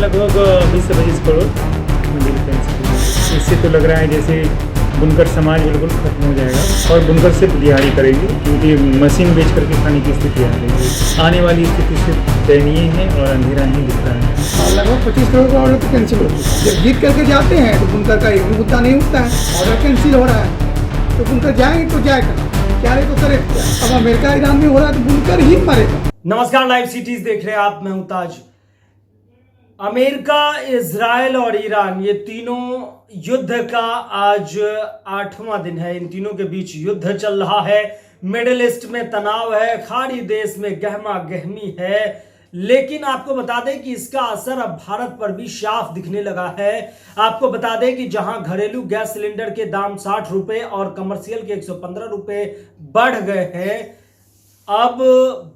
लगभग 20 से 25 करोड़ मंदिर कैंसिल। इससे तो लग रहा है जैसे बुनकर समाज बिल्कुल खत्म हो जाएगा और बुनकर सिर्फ दिहाड़ी करेगी, क्योंकि मशीन बेच करके खाने की स्थिति आ रही है। आने वाली स्थिति सिर्फ दयनीय है और अंधेरा ही दिख रहा है। लगभग 25 करोड़ का ऑर्डर तो कैंसिल हो चुका है। जब जीत करके जाते हैं तो बुनकर का एक भी मुद्दा नहीं उठता है, ऑर्डर कैंसिल हो रहा है तो बुनकर जाएंगे तो जाए कहाँ, क्या रे तो करे क्या। अब अमेरिका ईरान में हो रहा है तो बुनकर ही मरेगा। नमस्कार, लाइव सिटीज देख रहे हैं आप, मैं हूं ताज। अमेरिका, इजराइल और ईरान, ये तीनों युद्ध का आज 8वां दिन है। इन तीनों के बीच युद्ध चल रहा है। मिडिल ईस्ट में तनाव है, खाड़ी देश में गहमा गहमी है। लेकिन आपको बता दें कि इसका असर अब भारत पर भी साफ दिखने लगा है। आपको बता दें कि जहां घरेलू गैस सिलेंडर के दाम 60 रुपए और कमर्शियल के 115 रुपए बढ़ गए हैं, अब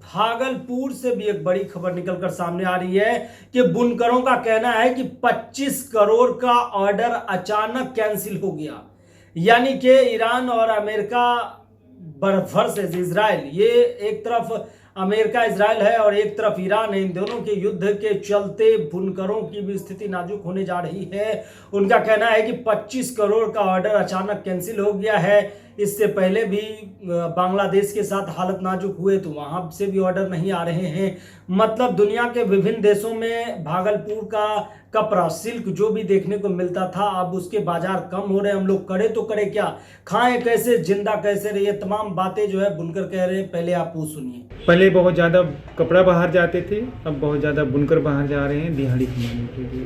भागलपुर से भी एक बड़ी खबर निकलकर सामने आ रही है कि बुनकरों का कहना है कि 25 करोड़ का ऑर्डर अचानक कैंसिल हो गया। यानी कि ईरान और अमेरिका वर्सेस इजराइल, ये एक तरफ अमेरिका इजराइल है और एक तरफ ईरान है। इन दोनों के युद्ध के चलते बुनकरों की भी स्थिति नाजुक होने जा रही है। उनका कहना है कि 25 करोड़ का ऑर्डर अचानक कैंसिल हो गया है। इससे पहले भी बांग्लादेश के साथ हालत नाजुक हुए तो वहां से भी ऑर्डर नहीं आ रहे हैं। मतलब दुनिया के विभिन्न देशों में भागलपुर का कपड़ा, सिल्क जो भी देखने को मिलता था, अब उसके बाजार कम हो रहे हैं। हम लोग करे तो करे क्या, खाएं कैसे, जिंदा कैसे रहिए, तमाम बातें जो है बुनकर कह रहे हैं। पहले आप वो सुनिए। पहले बहुत ज़्यादा कपड़ा बाहर जाते थे, अब बहुत ज़्यादा बुनकर बाहर जा रहे हैं दिहाड़ी कमाने के लिए,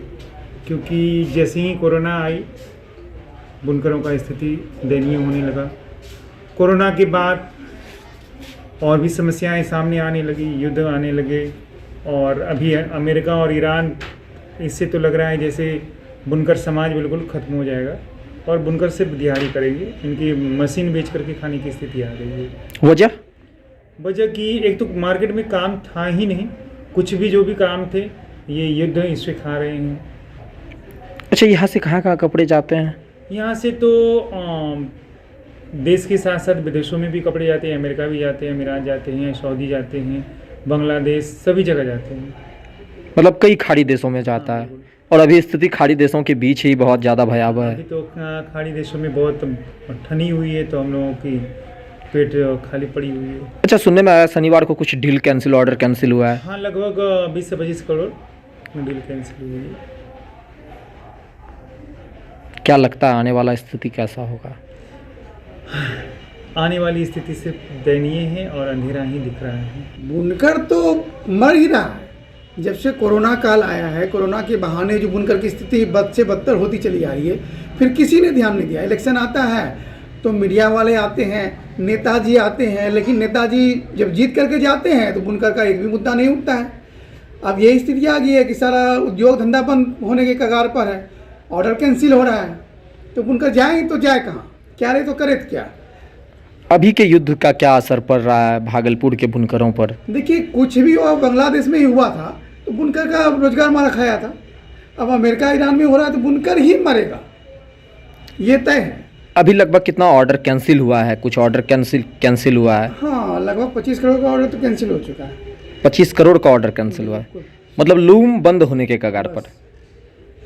क्योंकि जैसे ही कोरोना आई बुनकरों का स्थिति दयनीय होने लगा। कोरोना के बाद और भी समस्याएं सामने आने लगी, युद्ध आने लगे, और अभी अमेरिका और ईरान, इससे तो लग रहा है जैसे बुनकर समाज बिल्कुल ख़त्म हो जाएगा और बुनकर सिर्फ दिहाड़ी करेंगे। इनकी मशीन बेच करके खाने की स्थिति आ रही है। वजह कि एक तो मार्केट में काम था ही नहीं, कुछ भी जो भी काम थे ये युद्ध इससे खा रहे हैं। अच्छा, यहाँ से कहाँ कहाँ कपड़े जाते हैं? यहाँ से तो देश के साथ साथ विदेशों में भी कपड़े जाते हैं। अमेरिका भी जाते हैं, अमीरात जाते हैं, सऊदी जाते हैं, बांग्लादेश, सभी जगह जाते हैं। मतलब कई खाड़ी देशों में जाता है। और अभी स्थिति खाड़ी देशों के बीच ही बहुत ज़्यादा भयावह है। अभी तो खाड़ी देशों में बहुत ठंडी हुई है, तो हम लोगों की पेट खाली पड़ी हुई है। अच्छा, सुनने में आया शनिवार को कुछ डील कैंसिल, ऑर्डर कैंसिल हुआ है। हाँ, लगभग 20 से 25 करोड़ डील कैंसिल हुई है। क्या लगता है आने वाला स्थिति कैसा होगा? आने वाली स्थिति सिर्फ दयनीय है और अंधेरा ही दिख रहा है। बुनकर तो मर ही रहा है। जब से कोरोना काल आया है, कोरोना के बहाने जो बुनकर की स्थिति बद से बदतर होती चली आ रही है। फिर किसी ने ध्यान नहीं दिया। इलेक्शन आता है तो मीडिया वाले आते हैं, नेताजी आते हैं, लेकिन नेताजी जब जीत करके जाते हैं तो बुनकर का एक भी मुद्दा नहीं उठता है। अब यही स्थिति आ गई है कि सारा उद्योग धंधा बंद होने के कगार पर है, ऑर्डर कैंसिल हो रहा है तो बुनकर जाएंगे तो जाए कहाँ, क्या रे तो करे क्या। अभी के युद्ध का क्या असर पड़ रहा है भागलपुर के बुनकरों पर? देखिए, कुछ भी हुआ, बांग्लादेश में ही हुआ था तो बुनकर का रोजगार मारा खाया था। अब अमेरिका ईरान में हो रहा है तो बुनकर ही मरेगा, ये तय है। अभी लगभग कितना ऑर्डर कैंसिल हुआ है? कुछ ऑर्डर कैंसिल हुआ है। हाँ, लगभग 25 करोड़ का ऑर्डर तो कैंसिल हो चुका है। 25 करोड़ का ऑर्डर कैंसिल हुआ है, मतलब लूम बंद होने के कगार पर।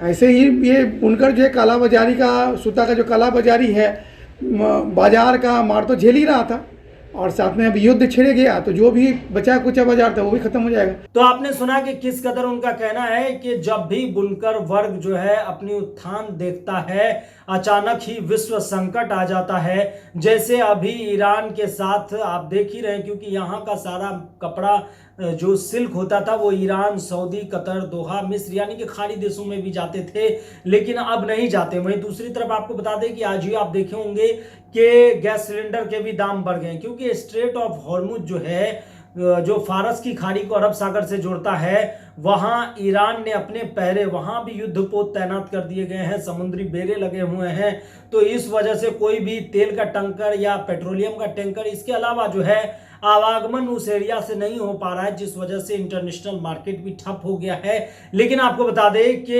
ऐसे ही ये बुनकर जो है काला बाजारी का, सूता का जो काला बाजारी है, बाजार का मार तो झेल ही रहा था, और साथ में अब युद्ध छिड़ गया तो जो भी बचा कुचा बाजार था वो भी खत्म हो जाएगा। तो आपने सुना कि किस कदर उनका कहना है कि जब भी बुनकर वर्ग जो है अपनी उत्थान देखता है, अचानक ही विश्व संकट आ जाता है। जैसे अभी ईरान के साथ आप देख ही रहे हैं, क्योंकि यहाँ का सारा कपड़ा जो सिल्क होता था वो ईरान, सऊदी, कतर, दोहा, मिस्र यानी कि खाड़ी देशों में भी जाते थे, लेकिन अब नहीं जाते। वहीं दूसरी तरफ आपको बता दें कि आज ही आप देखे होंगे कि गैस सिलेंडर के भी दाम बढ़ गए, क्योंकि स्ट्रेट ऑफ हॉर्मुज जो है, जो फारस की खाड़ी को अरब सागर से जोड़ता है, वहां ईरान ने अपने पहरे, वहां भी युद्धपोत तैनात कर दिए गए हैं, समुद्री बेड़े लगे हुए हैं। तो इस वजह से कोई भी तेल का टैंकर या पेट्रोलियम का टैंकर, इसके अलावा जो है आवागमन उस एरिया से नहीं हो पा रहा है, जिस वजह से इंटरनेशनल मार्केट भी ठप हो गया है। लेकिन आपको बता दें कि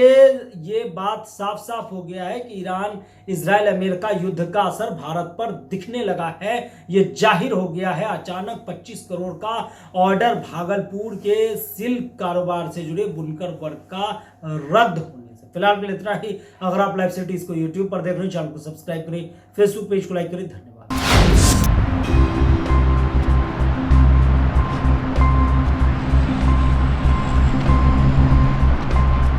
ये बात साफ साफ हो गया है कि ईरान इजराइल अमेरिका युद्ध का असर भारत पर दिखने लगा है। ये जाहिर हो गया है। अचानक 25 करोड़ का ऑर्डर भागलपुर के सिल्क कारोबार से जुड़े बुनकर वर्ग का रद्द होने से। फिलहाल के लिए इतना ही। अगर आप लाइव सिटीज को यूट्यूब पर देख रहे हैं, चैनल को सब्सक्राइब करें, फेसबुक पेज को लाइक करें। धन्यवाद।